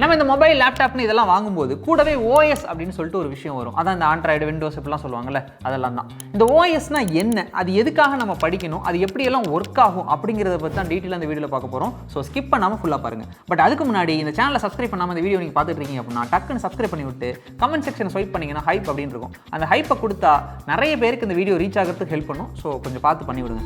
நம்ம இந்த மொபைல் லேப்டாப்னு இதெல்லாம் வாங்கும்போது கூடவே ஓஎஸ் அப்படின்னு சொல்லிட்டு ஒரு விஷயம் வரும். அதான் இந்த ஆண்ட்ராய்டு விண்டோஸ் இப்படிலாம் சொல்லுவாங்கல்ல, அதெல்லாம் தான். இந்த ஓஎஸ்னா என்ன, அது எதுக்காக நம்ம படிக்கணும், அது எப்படியெல்லாம் ஒர்க் ஆகும் அப்படிங்கிறத பற்றி தான் டீட்டெயிலாக இந்த வீடியோவில் பார்க்க போகிறோம். ஸோ ஸ்கிப் பண்ணாமல் ஃபுல்லாக பாருங்கள். பட் அதுக்கு முன்னாடி இந்த சேனலை சப்ஸ்கிரைப் பண்ணாமல் இந்த வீடியோ நீங்கள் பார்த்துட்டு இருக்கீங்க அப்படின்னா டக்குன்னு சப்ஸ்கிரைப் பண்ணி விட்டு கமெண்ட் செக்ஷன் ஸ்வைப் பண்ணிங்கன்னா ஹைப் அப்படின்னு இருக்கும். அந்த ஹைப்பை கொடுத்தா நிறைய பேருக்கு இந்த வீடியோ ரீச் ஆகிறதுக்கு ஹெல்ப் பண்ணும். ஸோ கொஞ்சம் பார்த்து பண்ணி விடுங்க.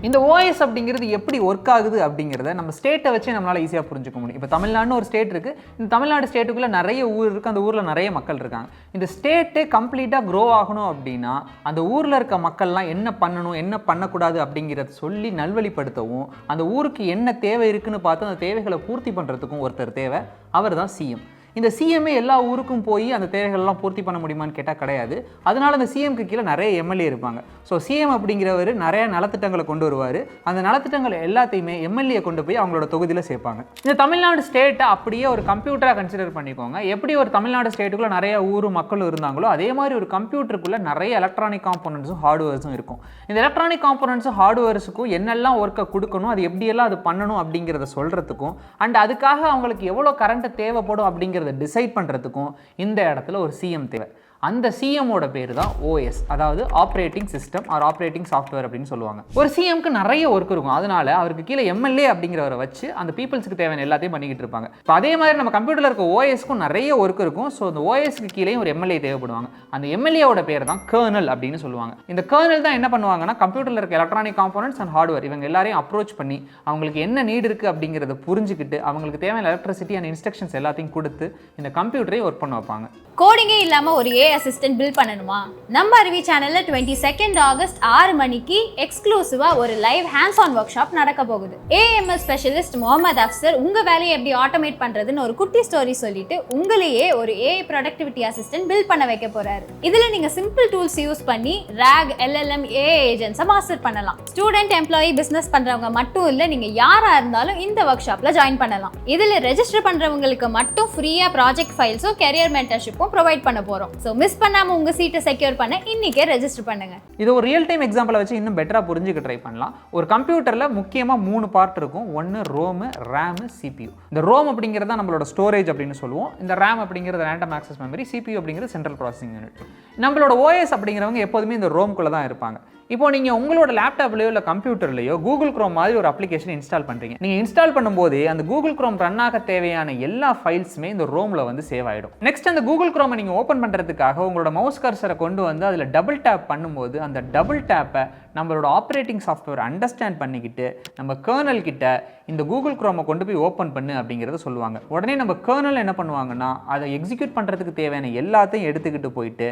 இந்த ஓஎஸ் அப்படிங்கிறது எப்படி ஒர்க் ஆகுது அப்படிங்கிறத நம்ம ஸ்டேட்டை வச்சு நம்மளால் ஈஸியாக புரிஞ்சுக்க முடியும். இப்போ தமிழ்நாடுன்னு ஒரு ஸ்டேட் இருக்குது. இந்த தமிழ்நாடு ஸ்டேட்டுக்குள்ளே நிறைய ஊர் இருக்குது. அந்த ஊரில் நிறைய மக்கள் இருக்காங்க. இந்த ஸ்டேட்டு கம்ப்ளீட்டாக க்ரோ ஆகணும் அப்படின்னா அந்த ஊரில் இருக்க மக்கள்லாம் என்ன பண்ணணும், என்ன பண்ணக்கூடாது அப்படிங்கிறத சொல்லி நல்வழிப்படுத்தவும், அந்த ஊருக்கு என்ன தேவை இருக்குன்னு பார்த்து அந்த தேவைகளை பூர்த்தி பண்ணுறதுக்கும் ஒருத்தர் தேவை. அவர் தான் சிஎம். இந்த சிஎம்ஏ எல்லா ஊருக்கும் போய் அந்த தேவைகள்லாம் பூர்த்தி பண்ண முடியுமான்னு கேட்டால் கிடையாது. அதனால் அந்த சிஎம்க்கு கீழே நிறைய எம்எல்ஏ இருப்பாங்க. ஸோ சிஎம் அப்படிங்கிறவர் நிறைய நலத்திட்டங்களை கொண்டு வருவார். அந்த நலத்திட்டங்கள் எல்லாத்தையுமே எம்எல்ஏ கொண்டு போய் அவங்களோட தொகுதியில் சேர்ப்பாங்க. இந்த தமிழ்நாடு ஸ்டேட்டை அப்படியே ஒரு கம்ப்யூட்டராக கன்சிடர் பண்ணிக்கோங்க. எப்படி ஒரு தமிழ்நாடு ஸ்டேட்டுக்குள்ளே நிறைய ஊரும் மக்களும் இருந்தாங்களோ அதே மாதிரி ஒரு கம்ப்யூட்டருக்குள்ளே நிறைய எலக்ட்ரானிக் காம்போனன்ட்ஸும் ஹார்ட்வேர்ஸும் இருக்கும். இந்த எலக்ட்ரானிக் காம்போனன்ட்ஸும் ஹார்ட்வேர்ஸுக்கும் என்னெல்லாம் ஒர்க்கை கொடுக்கணும், அது எப்படியெல்லாம் அது பண்ணணும் அப்படிங்கிறத சொல்கிறதுக்கும், அண்ட் அதுக்காக அவங்களுக்கு எவ்வளோ கரண்ட் தேவைப்படும் அப்படிங்கிற டிசைட் பண்றதுக்கும் இந்த இடத்துல ஒரு சிஎம் தேவை. அந்த சிஎம்மோட பேர் தான் ஓஎஸ், அதாவது operating system R operating software அப்படின்னு சொல்லுவாங்க. ஒரு சிஎம்க்கு நிறைய ஒர்க் இருக்கும். அதனால அவருக்கு கீழே எம்எல்ஏ அப்படிங்கிறவரை வச்சு அந்த பீப்புள்ஸ்க்கு தேவையான எல்லாத்தையும் பண்ணிக்கிட்டு இருப்பாங்க. இப்போ அதே மாதிரி நம்ம கம்ப்யூட்டரில் இருக்க ஓஎஸ்க்கும் நிறைய ஒர்க் இருக்கும். ஸோ அந்த ஓஎஸ்க்கு கீழே ஒரு எம்எல்ஏ தேவைப்படுவாங்க. அந்த எம்எல்ஏவோட பேர் தான் கர்னல் அப்படின்னு சொல்லுவாங்க. இந்த கர்னல் தான் என்ன பண்ணுவாங்கன்னா கம்ப்யூட்டரில் இருக்க எலக்ட்ரானிக் காம்போனன்ட்ஸ் அண்ட் ஹார்ட்வேர் இவங்க எல்லாரையும் அப்ரோச் பண்ணி அவங்களுக்கு என்ன நீட் இருக்குது அப்படிங்கிறத புரிஞ்சுக்கிட்டு அவங்களுக்கு தேவையான எலக்ட்ரிசிட்டி அண்ட் இன்ஸ்ட்ரக்ஷன்ஸ் எல்லாத்தையும் கொடுத்து இந்த கம்ப்யூட்டரை ஒர்க் பண்ண வைப்பாங்க. கோடிங்கே இல்லாமல் ஒரு ஏஐ அசிஸ்டன்ட் பில்ட் பண்ணணுமா? நம்ம அறிவி சேனலில் 22 ஆகஸ்ட் 6 மணிக்கு எக்ஸ்க்ளூசிவாக ஒரு live hands on work shop நடக்க போகுது. ஏஎம்எஸ் ஸ்பெஷலிஸ்ட் முகமது அஃப்சர் உங்கள் வேலையை எப்படி ஆட்டோமேட் பண்ணுறதுன்னு ஒரு குட்டி ஸ்டோரி சொல்லிட்டு உங்களையே ஒரு ஏஐ ப்ரொடக்டிவிட்டி அசிஸ்டன்ட் பில்ட் பண்ண வைக்க போகிறாரு. இதில் நீங்கள் சிம்பிள் டூல்ஸ் யூஸ் பண்ணி RAG, LLM, ஏஐ ஏஜென்ட்ஸை மாஸ்டர் பண்ணலாம். ஸ்டூடெண்ட், எம்ப்ளாயி, பிஸ்னஸ் பண்ணுறவங்க மட்டும் இல்லை, நீங்கள் யாராக இருந்தாலும் இந்த ஒர்க் ஷாப்பில் ஜாயின் பண்ணலாம். இதில் ரெஜிஸ்டர் பண்ணுறவங்களுக்கு மட்டும் ஃப்ரீயாக ப்ராஜெக்ட் ஃபைல்ஸும் கெரியர் மென்டர்ஷிப்பும் ப்ரொவைட் பண்ண போறோம். சோ மிஸ் பண்ணாம உங்க சீட்டை செக்யூர் பண்ண இன்னைக்கே ரெஜிஸ்டர் பண்ணுங்க. இது ஒரு ரியல் டைம் எக்ஸாம்பிளை வச்சு இன்னும் பெட்டரா புரிஞ்சுக்க ட்ரை பண்ணலாம். ஒரு கம்ப்யூட்டர்ல முக்கியமா 3 பார்ட் இருக்கும். ஒன்னு ரோம், RAM, CPU. இந்த ரோம் அப்படிங்கிறது நம்மளோட ஸ்டோரேஜ் அப்படின்னு சொல்லுவோம். இந்த RAM அப்படிங்கிறது ரேண்டம் ஆக்சஸ் மெமரி, CPU அப்படிங்கிறது சென்ட்ரல் ப்ராசஸிங் யூனிட். நம்மளோட OS அப்படிங்கிறவங்க எப்போதுமே இந்த ரோம்குள்ள தான் இருப்பாங்க. இப்போ நீங்கள் உங்களோட லேப்டாப்லையோ இல்லை கம்ப்யூட்டர்லையோ கூகுள் குரோம் மாதிரி ஒரு அப்ளிகேஷன் இன்ஸ்டால் பண்ணுறீங்க. நீங்கள் இன்ஸ்டால் பண்ணும்போதே அந்த கூகுள் குரோம் ரன் ஆக தேவையான எல்லா ஃபைல்ஸுமே இந்த ரோமில் வந்து சேவ் ஆகிடும். நெக்ஸ்ட் அந்த கூகுள் குரோமை நீங்கள் ஓப்பன் பண்ணுறதுக்காக உங்களோட மவுஸ் கர்சரை கொண்டு வந்து அதில் டபுள் டேப் பண்ணும்போது அந்த டபுள் டேப்பை நம்மளோட ஆப்ரேட்டிங் சாஃப்ட்வேர் அண்டர்ஸ்டாண்ட் பண்ணிக்கிட்டு நம்ம கர்னல் கிட்ட இந்த கூகுள் குரோமை கொண்டு போய் ஓப்பன் பண்ணு அப்படிங்கிறத சொல்லுவாங்க. உடனே நம்ம கர்னல் என்ன பண்ணுவாங்கன்னா அதை எக்ஸிக்யூட் பண்ணுறதுக்கு தேவையான எல்லாத்தையும் எடுத்துக்கிட்டு போயிட்டு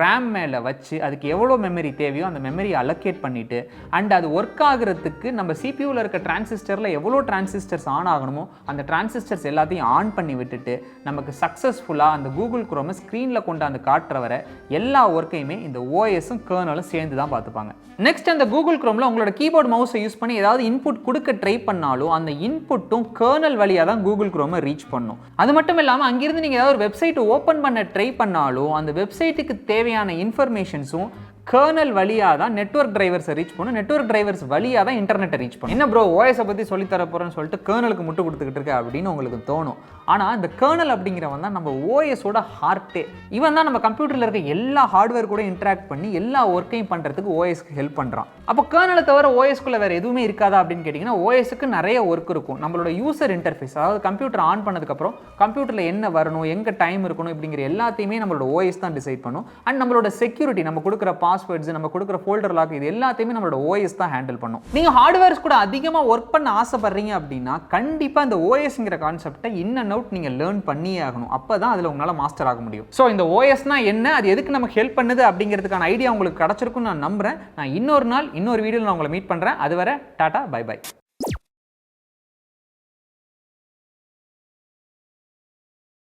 ரேம் மேலே வச்சு அதுக்கு எவ்வளோ மெமரி தேவையோ அந்த மெமரி அலோகேட் பண்ணிவிட்டு அண்ட் அது ஒர்க் ஆகிறதுக்கு நம்ம சிபியூவில் இருக்க டிரான்சிஸ்டரில் எவ்வளோ டிரான்சிஸ்டர்ஸ் ஆன் ஆகணுமோ அந்த டிரான்சிஸ்டர்ஸ் எல்லாத்தையும் ஆன் பண்ணி விட்டுட்டு நமக்கு சக்ஸஸ்ஃபுல்லாக அந்த கூகுள் குரோமை ஸ்க்ரீனில் கொண்டாந்து காட்டுற வர எல்லா ஒர்க்கையுமே இந்த ஓஎஸும் கர்னலும் சேர்ந்து தான் பார்த்துப்பாங்க. நெக்ஸ்ட் அந்த கூகுள் குரோமில் உங்களோட கீபோர்ட் மவுஸை யூஸ் பண்ணி ஏதாவது இன்புட் கொடுக்க ட்ரை பண்ணாலும் அந்த இன்புட்டும் கர்னல் வழியாக தான் கூகுள் குரோமை ரீச் பண்ணும். அது மட்டும் இல்லாமல் அங்கிருந்து நீங்கள் ஏதாவது ஒரு வெப்சைட் ஓப்பன் பண்ண ட்ரை பண்ணாலும் அந்த வெப்சைட்டுக்கு தேவையான இன்ஃபர்மேஷன்ஸும் கர்னல் வழியாக தான் நெட்வொர்க் டிரைவர்ஸை ரீச் பண்ணும். நெட்வொர்க் டிரைவர்ஸ் வழியாக தான் இன்டர்நெட்டை ரீச் பண்ணும். என்ன ப்ரோ ஓஎஸை பற்றி சொல்லித்தர போகிறேன்னு சொல்லிட்டு கர்னலுக்கு முட்டு கொடுத்துக்கிட்டு இருக்க அப்படின்னு உங்களுக்கு தோணும். ஆனால் இந்த கர்னல் அப்படிங்கிறவன் தான் நம்ம ஓஎஸோட ஹார்ட்டே. இவன் தான் நம்ம கம்ப்யூட்டரில் இருக்க எல்லா ஹார்ட்வேர் கூட இன்ட்ராக்ட் பண்ணி எல்லா ஒர்க்கையும் பண்ணுறதுக்கு ஓஎஸ்க்கு ஹெல்ப் பண்ணுறான். அப்போ கர்னலை தவிர ஓஎஸ்க்குள்ளே வேறு எதுவுமே இருக்காதா அப்படின்னு கேட்டிங்கன்னா ஓஎஸ்க்கு நிறைய ஒர்க் இருக்கும். நம்மளோட யூசர் இன்டர்ஃபேஸ், அதாவது கம்ப்யூட்டர் ஆன் பண்ணதுக்கப்புறம் கம்ப்யூட்டரில் என்ன வரணும், எங்கே டைம் இருக்கணும் இப்படிங்கிற எல்லாத்தையுமே நம்மளோட ஓஎஸ் தான் டிசைட் பண்ணும். அண்ட் நம்மளோட செக்யூரிட்டி, நம்ம கொடுக்குற பாஸ்வேர்ட்ஸ், நம்ம கொடுக்குற ஃபோல்டர் லாக், இது எல்லாத்தையுமே நம்மளோட ஓஎஸ் தான் ஹேண்டில் பண்ணும். நீங்கள் ஹார்ட்வேர்ஸ் கூட அதிகமாக ஒர்க் பண்ண ஆசைப்படுறீங்க அப்படின்னா கண்டிப்பாக இந்த ஓஎஸ்ங்கிற கான்செப்டை இன் அண்ட் அவுட் நீங்கள் லேர்ன் பண்ணியே ஆகணும். அப்போ தான் அதில் உங்களால் மாஸ்டர் ஆக முடியும். ஸோ இந்த ஓஎஸ்னா என்ன, அது எதுக்கு நமக்கு ஹெல்ப் பண்ணுது அப்படிங்கிறதுக்கான ஐடியா உங்களுக்கு கிடச்சிருக்குன்னு நான் நம்புகிறேன். நான் இன்னொரு நாள் இன்னொரு வீடியோவில் நான் உங்களை மீட் பண்ணுறேன். அதுவரை டாடா, பை பை.